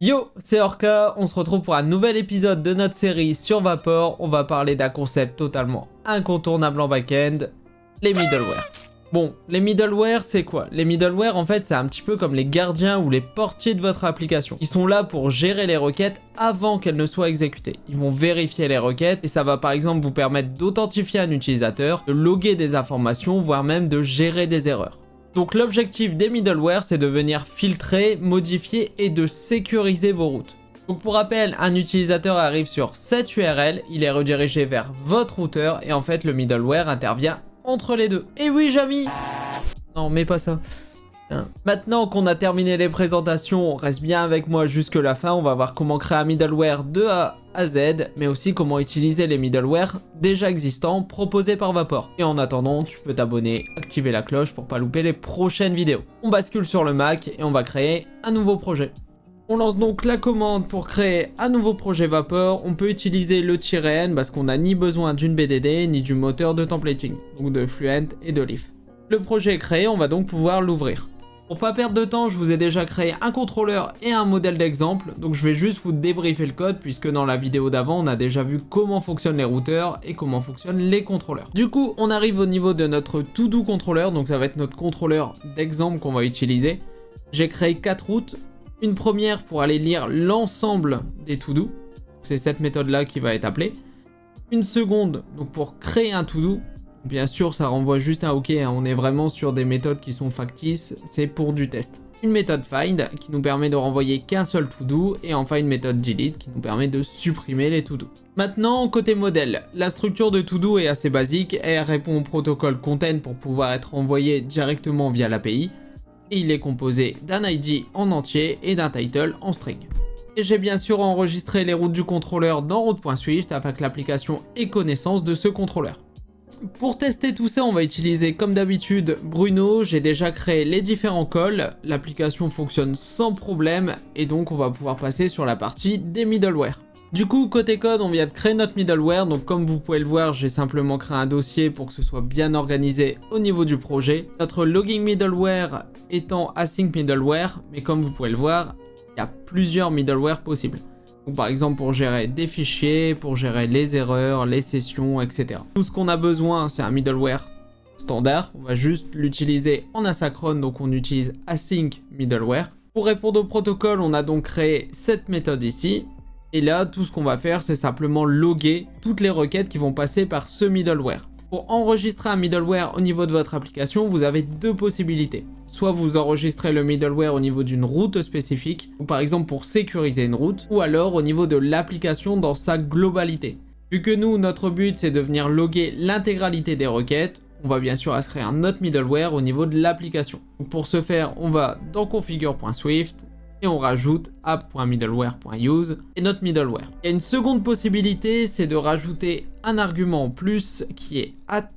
Yo, c'est Orca, on se retrouve pour un nouvel épisode de notre série sur Vapor. On va parler d'un concept totalement incontournable en back-end, les middleware. Bon, les middleware, c'est quoi? Les middleware, en fait, c'est un petit peu comme les gardiens ou les portiers de votre application. Ils sont là pour gérer les requêtes avant qu'elles ne soient exécutées. Ils vont vérifier les requêtes et ça va par exemple vous permettre d'authentifier un utilisateur, de loguer des informations, voire même de gérer des erreurs. Donc l'objectif des middleware, c'est de venir filtrer, modifier et de sécuriser vos routes. Donc pour rappel, un utilisateur arrive sur cette URL, il est redirigé vers votre routeur et en fait le middleware intervient entre les deux. Et oui, Jamy! Non, mais pas ça. Maintenant qu'on a terminé les présentations, reste bien avec moi jusque la fin, on va voir comment créer un middleware de A à Z, mais aussi comment utiliser les middleware déjà existants proposés par Vapor. Et en attendant, tu peux t'abonner, activer la cloche pour pas louper les prochaines vidéos. On bascule sur le Mac et on va créer un nouveau projet. On lance donc la commande pour créer un nouveau projet Vapor. On peut utiliser le "-n" parce qu'on n'a ni besoin d'une BDD ni du moteur de templating, donc de Fluent et de Leaf. Le projet est créé, on va donc pouvoir l'ouvrir. Pour pas perdre de temps, je vous ai déjà créé un contrôleur et un modèle d'exemple, donc je vais juste vous débriefer le code puisque dans la vidéo d'avant, on a déjà vu comment fonctionnent les routeurs et comment fonctionnent les contrôleurs. Du coup, on arrive au niveau de notre to-do contrôleur, donc ça va être notre contrôleur d'exemple qu'on va utiliser. J'ai créé 4 routes. Une première pour aller lire l'ensemble des to-do, c'est cette méthode-là qui va être appelée. Une seconde, donc pour créer un to-do. Bien sûr, ça renvoie juste à OK, hein, on est vraiment sur des méthodes qui sont factices, c'est pour du test. Une méthode find qui nous permet de renvoyer qu'un seul to-do et enfin une méthode delete qui nous permet de supprimer les to-do. Maintenant, côté modèle, la structure de to-do est assez basique, elle répond au protocole content pour pouvoir être envoyée directement via l'API. Et il est composé d'un ID en entier et d'un title en string. Et j'ai bien sûr enregistré les routes du contrôleur dans route.swift afin que l'application ait connaissance de ce contrôleur. Pour tester tout ça, on va utiliser comme d'habitude Bruno. J'ai déjà créé les différents calls, l'application fonctionne sans problème et donc on va pouvoir passer sur la partie des middleware. Du coup, côté code, on vient de créer notre middleware, donc comme vous pouvez le voir, j'ai simplement créé un dossier pour que ce soit bien organisé au niveau du projet. Notre logging middleware étant async middleware, mais comme vous pouvez le voir, il y a plusieurs middleware possibles. Donc par exemple pour gérer des fichiers, pour gérer les erreurs, les sessions, etc. Tout ce qu'on a besoin, c'est un middleware standard, on va juste l'utiliser en asynchrone, donc on utilise async middleware. Pour répondre au protocole, on a donc créé cette méthode ici. Et là, tout ce qu'on va faire, c'est simplement loguer toutes les requêtes qui vont passer par ce middleware. Pour enregistrer un middleware au niveau de votre application, vous avez deux possibilités. Soit vous enregistrez le middleware au niveau d'une route spécifique, ou par exemple pour sécuriser une route, ou alors au niveau de l'application dans sa globalité. Vu que nous, notre but, c'est de venir loguer l'intégralité des requêtes, on va bien sûr inscrire un autre middleware au niveau de l'application. Pour ce faire, on va dans configure.swift, et on rajoute app.middleware.use et notre middleware. Il y a une seconde possibilité, c'est de rajouter un argument en plus qui est at,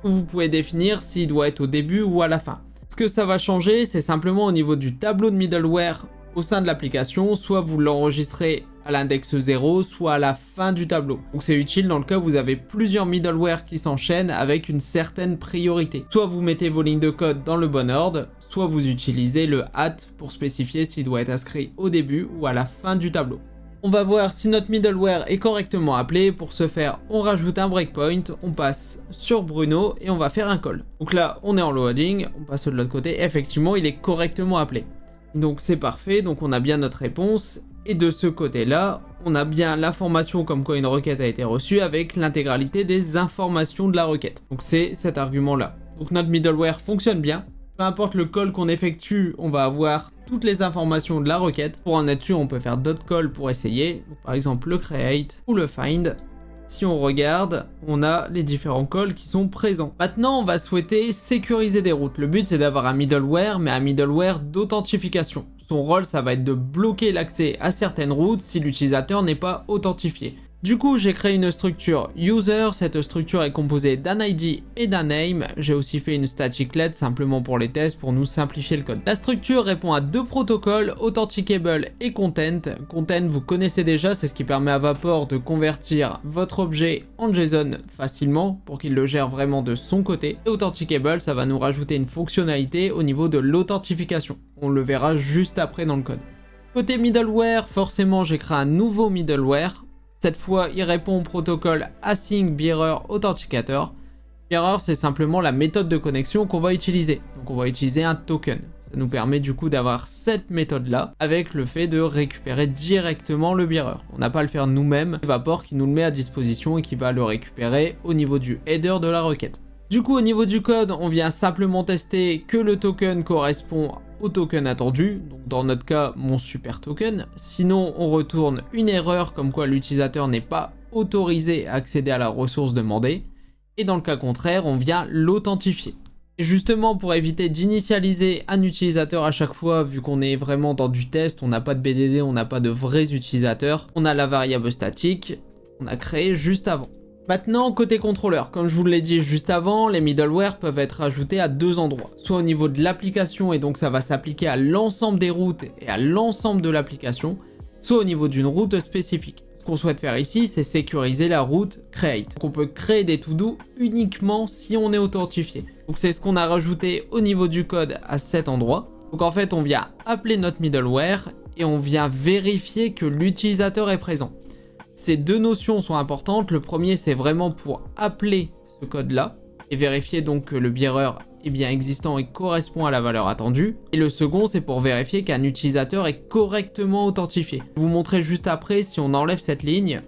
où vous pouvez définir s'il doit être au début ou à la fin. Ce que ça va changer, c'est simplement au niveau du tableau de middleware au sein de l'application, soit vous l'enregistrez à l'index 0, soit à la fin du tableau. Donc c'est utile dans le cas où vous avez plusieurs middleware qui s'enchaînent avec une certaine priorité. Soit vous mettez vos lignes de code dans le bon ordre, soit vous utilisez le at pour spécifier s'il doit être inscrit au début ou à la fin du tableau. On va voir si notre middleware est correctement appelé. Pour ce faire, on rajoute un breakpoint, on passe sur Bruno et on va faire un call. Donc là, on est en loading, on passe de l'autre côté. Effectivement, il est correctement appelé. Donc c'est parfait, donc on a bien notre réponse. Et de ce côté-là, on a bien l'information comme quoi une requête a été reçue avec l'intégralité des informations de la requête. Donc c'est cet argument-là. Donc notre middleware fonctionne bien. Peu importe le call qu'on effectue, on va avoir toutes les informations de la requête. Pour en être sûr, on peut faire d'autres calls pour essayer. Donc, par exemple le create ou le find. Si on regarde, on a les différents calls qui sont présents. Maintenant, on va souhaiter sécuriser des routes. Le but, c'est d'avoir un middleware, mais un middleware d'authentification. Son rôle, ça va être de bloquer l'accès à certaines routes si l'utilisateur n'est pas authentifié. Du coup, j'ai créé une structure user. Cette structure est composée d'un ID et d'un name. J'ai aussi fait une staticlet simplement pour les tests pour nous simplifier le code. La structure répond à deux protocoles, authenticable et content. Content, vous connaissez déjà, c'est ce qui permet à Vapor de convertir votre objet en JSON facilement pour qu'il le gère vraiment de son côté. Et authenticable, ça va nous rajouter une fonctionnalité au niveau de l'authentification. On le verra juste après dans le code. Côté middleware, forcément j'ai créé un nouveau middleware. Cette fois, il répond au protocole Async Bearer Authenticator. Bearer, c'est simplement la méthode de connexion qu'on va utiliser. Donc on va utiliser un token. Ça nous permet du coup d'avoir cette méthode-là avec le fait de récupérer directement le bearer. On n'a pas à le faire nous-mêmes, c'est Vapor qui nous le met à disposition et qui va le récupérer au niveau du header de la requête. Du coup, au niveau du code, on vient simplement tester que le token correspond au token attendu, donc dans notre cas, mon super token. Sinon, on retourne une erreur comme quoi l'utilisateur n'est pas autorisé à accéder à la ressource demandée. Et dans le cas contraire, on vient l'authentifier. Et justement, pour éviter d'initialiser un utilisateur à chaque fois, vu qu'on est vraiment dans du test, on n'a pas de BDD, on n'a pas de vrais utilisateurs, on a la variable statique qu'on a créée juste avant. Maintenant, côté contrôleur, comme je vous l'ai dit juste avant, les middleware peuvent être ajoutés à deux endroits. Soit au niveau de l'application, et donc ça va s'appliquer à l'ensemble des routes et à l'ensemble de l'application, soit au niveau d'une route spécifique. Ce qu'on souhaite faire ici, c'est sécuriser la route create. Donc on peut créer des to-do uniquement si on est authentifié. Donc c'est ce qu'on a rajouté au niveau du code à cet endroit. Donc en fait, on vient appeler notre middleware et on vient vérifier que l'utilisateur est présent. Ces deux notions sont importantes. Le premier, c'est vraiment pour appeler ce code-là et vérifier donc que le bearer est bien existant et correspond à la valeur attendue. Et le second, c'est pour vérifier qu'un utilisateur est correctement authentifié. Je vais vous montrer juste après, si on enlève cette ligne,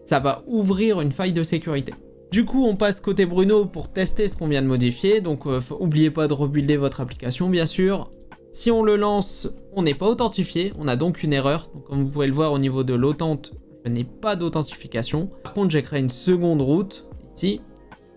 ça va ouvrir une faille de sécurité. Du coup, on passe côté Bruno pour tester ce qu'on vient de modifier. Donc, n'oubliez pas de rebuilder votre application, bien sûr. Si on le lance, on n'est pas authentifié. On a donc une erreur. Donc, comme vous pouvez le voir au niveau de l'authentique, je n'ai pas d'authentification. Par contre, j'ai créé une seconde route, ici,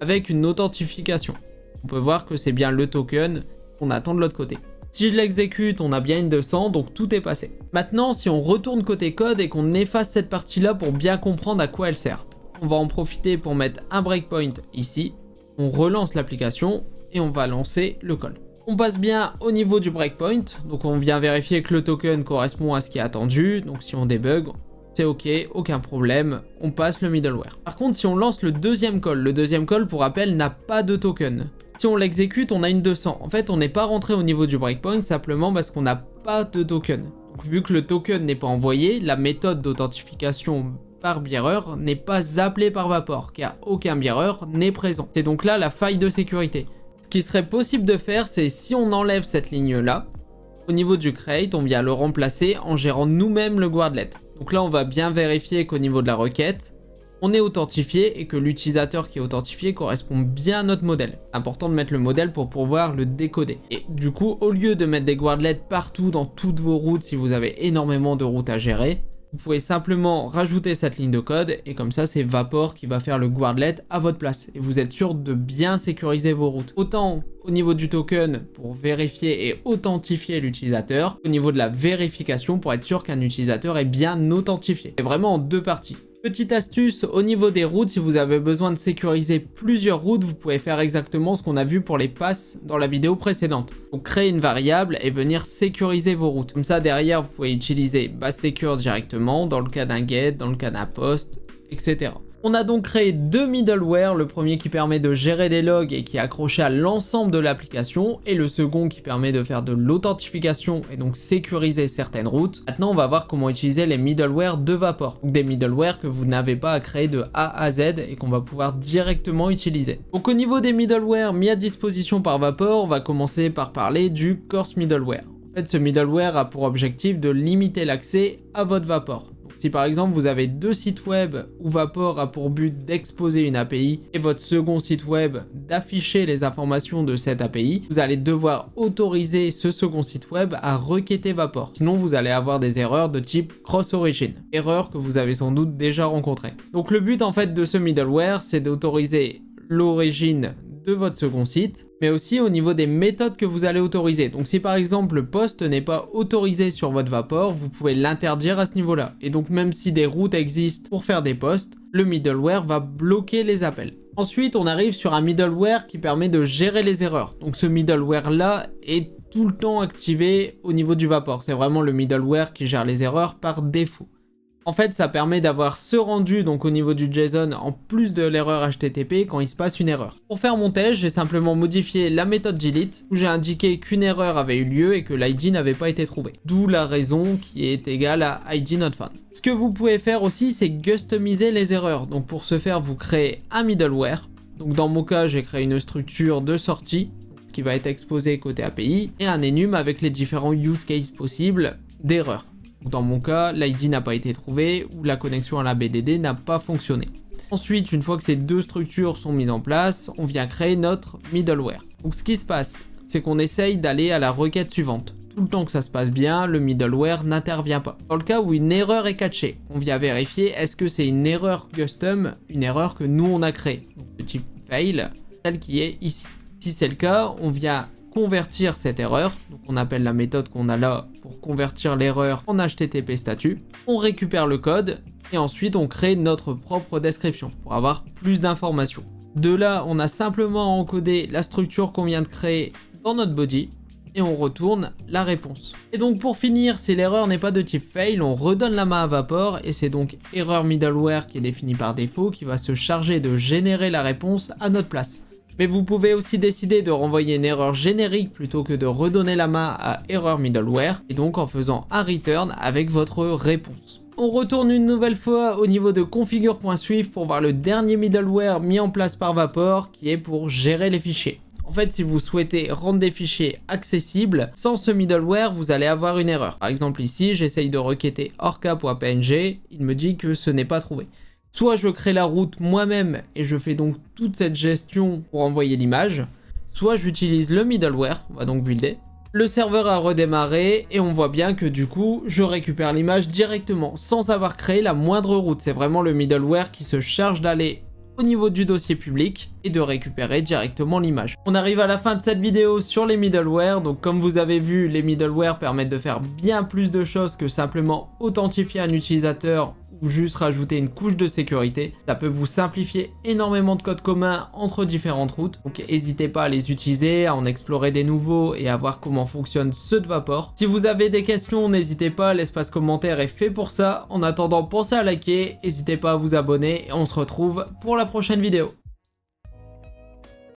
avec une authentification. On peut voir que c'est bien le token qu'on attend de l'autre côté. Si je l'exécute, on a bien une 200, donc tout est passé. Maintenant, si on retourne côté code et qu'on efface cette partie-là pour bien comprendre à quoi elle sert, on va en profiter pour mettre un breakpoint ici. On relance l'application et on va lancer le call. On passe bien au niveau du breakpoint, donc on vient vérifier que le token correspond à ce qui est attendu. Donc si on débug, c'est ok, aucun problème, on passe le middleware. Par contre, si on lance le deuxième call pour rappel n'a pas de token. Si on l'exécute, on a une 200. En fait, on n'est pas rentré au niveau du breakpoint simplement parce qu'on n'a pas de token. Donc, vu que le token n'est pas envoyé, la méthode d'authentification par bearer n'est pas appelée par Vapor, car aucun bearer n'est présent. C'est donc là la faille de sécurité. Ce qui serait possible de faire, c'est si on enlève cette ligne-là, au niveau du create, on vient le remplacer en gérant nous-mêmes le guardlet. Donc là, on va bien vérifier qu'au niveau de la requête, on est authentifié et que l'utilisateur qui est authentifié correspond bien à notre modèle. C'est important de mettre le modèle pour pouvoir le décoder. Et du coup, au lieu de mettre des guardlets partout dans toutes vos routes, si vous avez énormément de routes à gérer, vous pouvez simplement rajouter cette ligne de code et comme ça, c'est Vapor qui va faire le guardlet à votre place. Et vous êtes sûr de bien sécuriser vos routes. Autant au niveau du token pour vérifier et authentifier l'utilisateur, au niveau de la vérification pour être sûr qu'un utilisateur est bien authentifié. C'est vraiment en deux parties. Petite astuce, au niveau des routes, si vous avez besoin de sécuriser plusieurs routes, vous pouvez faire exactement ce qu'on a vu pour les passes dans la vidéo précédente. Donc créer une variable et venir sécuriser vos routes. Comme ça, derrière, vous pouvez utiliser secure directement, dans le cas d'un get, dans le cas d'un post, etc. On a donc créé deux middleware, le premier qui permet de gérer des logs et qui est accroché à l'ensemble de l'application, et le second qui permet de faire de l'authentification et donc sécuriser certaines routes. Maintenant, on va voir comment utiliser les middleware de Vapor, donc des middleware que vous n'avez pas à créer de A à Z et qu'on va pouvoir directement utiliser. Donc au niveau des middleware mis à disposition par Vapor, on va commencer par parler du coarse middleware. En fait, ce middleware a pour objectif de limiter l'accès à votre Vapor. Si par exemple vous avez deux sites web où Vapor a pour but d'exposer une API et votre second site web d'afficher les informations de cette API, vous allez devoir autoriser ce second site web à requêter Vapor. Sinon vous allez avoir des erreurs de type cross-origin, erreur que vous avez sans doute déjà rencontrée. Donc le but en fait de ce middleware, c'est d'autoriser l'origine de votre second site, mais aussi au niveau des méthodes que vous allez autoriser. Donc si par exemple le post n'est pas autorisé sur votre Vapor, vous pouvez l'interdire à ce niveau-là. Et donc même si des routes existent pour faire des posts, le middleware va bloquer les appels. Ensuite, on arrive sur un middleware qui permet de gérer les erreurs. Donc ce middleware-là est tout le temps activé au niveau du Vapor. C'est vraiment le middleware qui gère les erreurs par défaut. En fait, ça permet d'avoir ce rendu donc au niveau du JSON en plus de l'erreur HTTP quand il se passe une erreur. Pour faire mon test, j'ai simplement modifié la méthode delete où j'ai indiqué qu'une erreur avait eu lieu et que l'ID n'avait pas été trouvé. D'où la raison qui est égale à ID not found. Ce que vous pouvez faire aussi, c'est customiser les erreurs. Donc pour ce faire, vous créez un middleware. Donc dans mon cas, j'ai créé une structure de sortie qui va être exposée côté API et un enum avec les différents use cases possibles d'erreurs. Dans mon cas, l'ID n'a pas été trouvé ou la connexion à la BDD n'a pas fonctionné. Ensuite, une fois que ces deux structures sont mises en place, on vient créer notre middleware. Donc ce qui se passe, c'est qu'on essaye d'aller à la requête suivante. Tout le temps que ça se passe bien, le middleware n'intervient pas. Dans le cas où une erreur est catchée, on vient vérifier est-ce que c'est une erreur custom, une erreur que nous on a créée. Donc le type fail, celle qui est ici. Si c'est le cas, on vient convertir cette erreur, donc on appelle la méthode qu'on a là pour convertir l'erreur en HTTP statut, on récupère le code et ensuite on crée notre propre description pour avoir plus d'informations. De là, on a simplement encodé la structure qu'on vient de créer dans notre body et on retourne la réponse. Et donc pour finir, si l'erreur n'est pas de type fail, on redonne la main à Vapor et c'est donc erreur middleware qui est définie par défaut qui va se charger de générer la réponse à notre place. Mais vous pouvez aussi décider de renvoyer une erreur générique plutôt que de redonner la main à erreur middleware et donc en faisant un return avec votre réponse. On retourne une nouvelle fois au niveau de configure.swift pour voir le dernier middleware mis en place par Vapor qui est pour gérer les fichiers. En fait, si vous souhaitez rendre des fichiers accessibles, sans ce middleware, vous allez avoir une erreur. Par exemple ici, j'essaye de requêter orca.png, il me dit que ce n'est pas trouvé. Soit je crée la route moi-même et je fais donc toute cette gestion pour envoyer l'image, soit j'utilise le middleware, on va donc builder. Le serveur a redémarré et on voit bien que du coup, je récupère l'image directement sans avoir créé la moindre route. C'est vraiment le middleware qui se charge d'aller au niveau du dossier public et de récupérer directement l'image. On arrive à la fin de cette vidéo sur les middleware, donc comme vous avez vu, les middleware permettent de faire bien plus de choses que simplement authentifier un utilisateur ou juste rajouter une couche de sécurité. Ça peut vous simplifier énormément de codes communs entre différentes routes, donc n'hésitez pas à les utiliser, à en explorer des nouveaux et à voir comment fonctionnent ceux de Vapor. Si vous avez des questions, n'hésitez pas, l'espace commentaire est fait pour ça. En attendant, pensez à liker, n'hésitez pas à vous abonner et on se retrouve pour la prochaine vidéo.